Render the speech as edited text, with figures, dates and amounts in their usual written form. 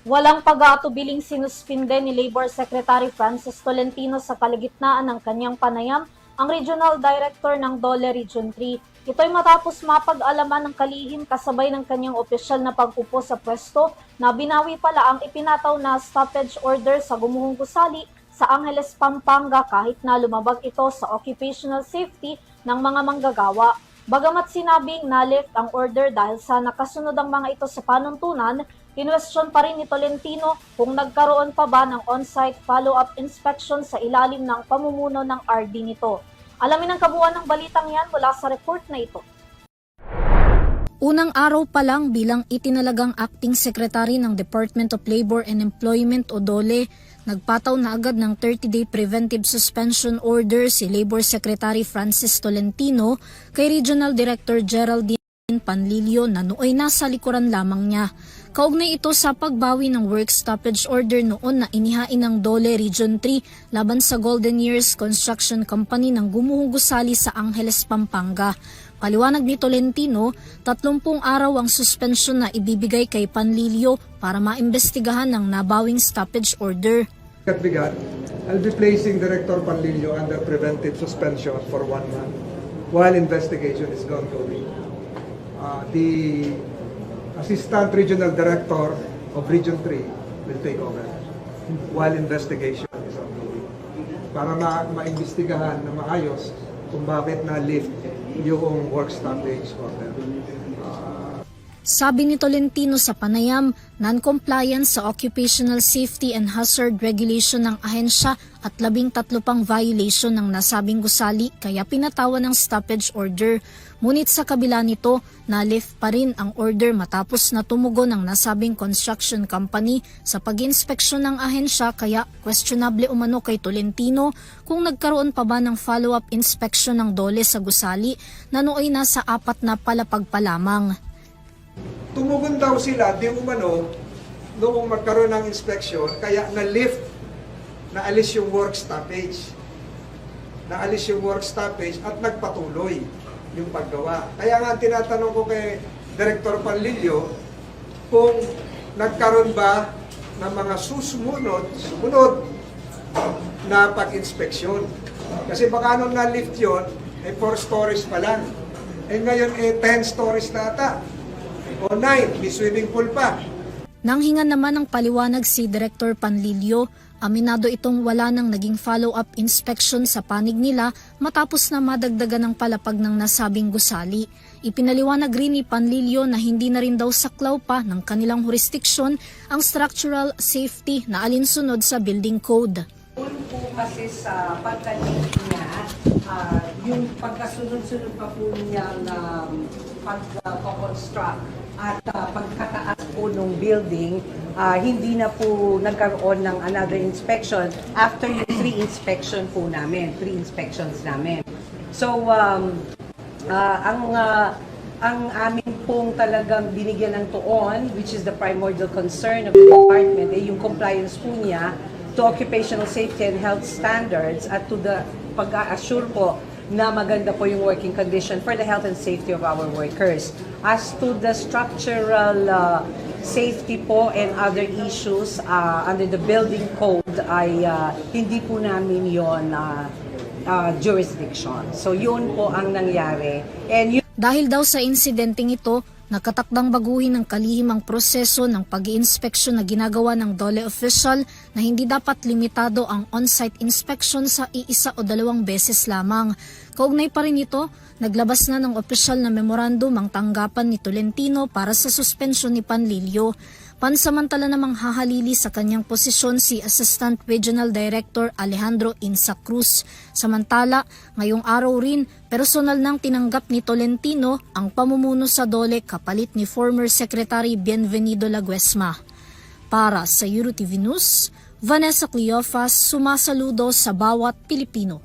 Walang pag-aatubiling sinuspinde ni Labor Secretary Francis Tolentino sa kalagitnaan ng kanyang panayam ang Regional Director ng DOLE Region 3. Ito'y matapos mapag-alaman ng kalihim kasabay ng kanyang opisyal na pag-upo sa pwesto na binawi pala ang ipinataw na stoppage order sa gumuhong gusali sa Angeles, Pampanga kahit na lumabag ito sa occupational safety ng mga manggagawa. Bagamat sinabing na-lift ang order dahil sa nakasunod ang mga ito sa panuntunan, kinwestiyon pa rin ni Tolentino kung nagkaroon pa ba ng on-site follow-up inspection sa ilalim ng pamumuno ng RD nito. Alamin ang kabuuan ng balitang yan mula sa report na ito. Unang araw pa lang bilang itinalagang Acting Secretary ng Department of Labor and Employment o DOLE, nagpataw na agad ng 30-day preventive suspension order si Labor Secretary Francis Tolentino kay Regional Director Geraldine Panlilio na nooy nasa likuran lamang niya. Kaugnay ito sa pagbawi ng work stoppage order noon na inihain ng DOLE Region 3 laban sa Golden Years Construction Company ng gumuhong gusali sa Angeles, Pampanga. Paliwanag ni Tolentino, 30 araw ang suspensyon na ibibigay kay Panlilio para maimbestigahan ng nabawing stoppage order. At bigat, I'll be placing Director Panlilio under preventive suspension for 1 month while investigation is ongoing. The Assistant Regional Director of Region 3 will take over while investigation is ongoing para maimbestigahan na maayos kung bakit na-lift yung work stoppage order. Sabi ni Tolentino sa panayam, non-compliance sa Occupational Safety and Hazard Regulation ng ahensya at 13 pang violation ng nasabing gusali kaya pinatawan ng stoppage order. Ngunit sa kabila nito, na-lift pa rin ang order matapos na tumugon ng nasabing construction company sa pag-inspeksyon ng ahensya kaya questionable umano kay Tolentino kung nagkaroon pa ba ng follow-up inspection ng DOLE sa gusali na nooy nasa 4 na palapag pa lamang. Tumugon daw sila, di umano, noong magkaroon ng inspection, kaya na-lift, naalis yung work stoppage. Naalis yung work stoppage at nagpatuloy yung paggawa. Kaya nga tinatanong ko kay Director Panlilio kung nagkaroon ba ng mga sumunod na pag-inspeksyon. Kasi baka nung na-lift yun, 4 stories pa lang. Ngayon 10 stories na ata. O 9, may swimming pool pa. Nanghingan naman ng paliwanag si Director Panlilio, aminado itong wala nang naging follow-up inspection sa panig nila matapos na madagdagan ng palapag ng nasabing gusali. Ipinaliwanag rin ni Panlilio na hindi na rin daw saklaw pa ng kanilang jurisdiksyon ang structural safety na alinsunod sa building code. Doon po kasi sa pagkalit niya, yung pagkasunod-sunod pa po niya na pag-construct at pagkataas po ng building, hindi na po nagkaroon ng another inspection after yung 3 inspections namin. So, ang amin pong talagang binigyan ng tuon, which is the primordial concern of the department, yung compliance po niya to occupational safety and health standards at to the pag-assure po na maganda po yung working condition for the health and safety of our workers. As to the structural safety po and other issues under the building code ay hindi po namin yon jurisdiction. So yun po ang nangyari. And Dahil daw sa insidenteng ito, nakatakdang baguhin ng kalihim ang proseso ng pag-iinspeksyon na ginagawa ng DOLE official na hindi dapat limitado ang on-site inspection sa 1 o 2 beses lamang. Kaugnay pa rin ito, naglabas na ng opisyal na memorandum ang tanggapan ni Tolentino para sa suspensyon ni Panlilio. Pansamantala namang hahalili sa kanyang posisyon si Assistant Regional Director Alejandro Insa Cruz. Samantala, ngayong araw rin, personal nang tinanggap ni Tolentino ang pamumuno sa DOLE kapalit ni former Secretary Bienvenido Laguesma. Para sa EuroTV News, Vanessa Cleofas, sumasaludo sa bawat Pilipino.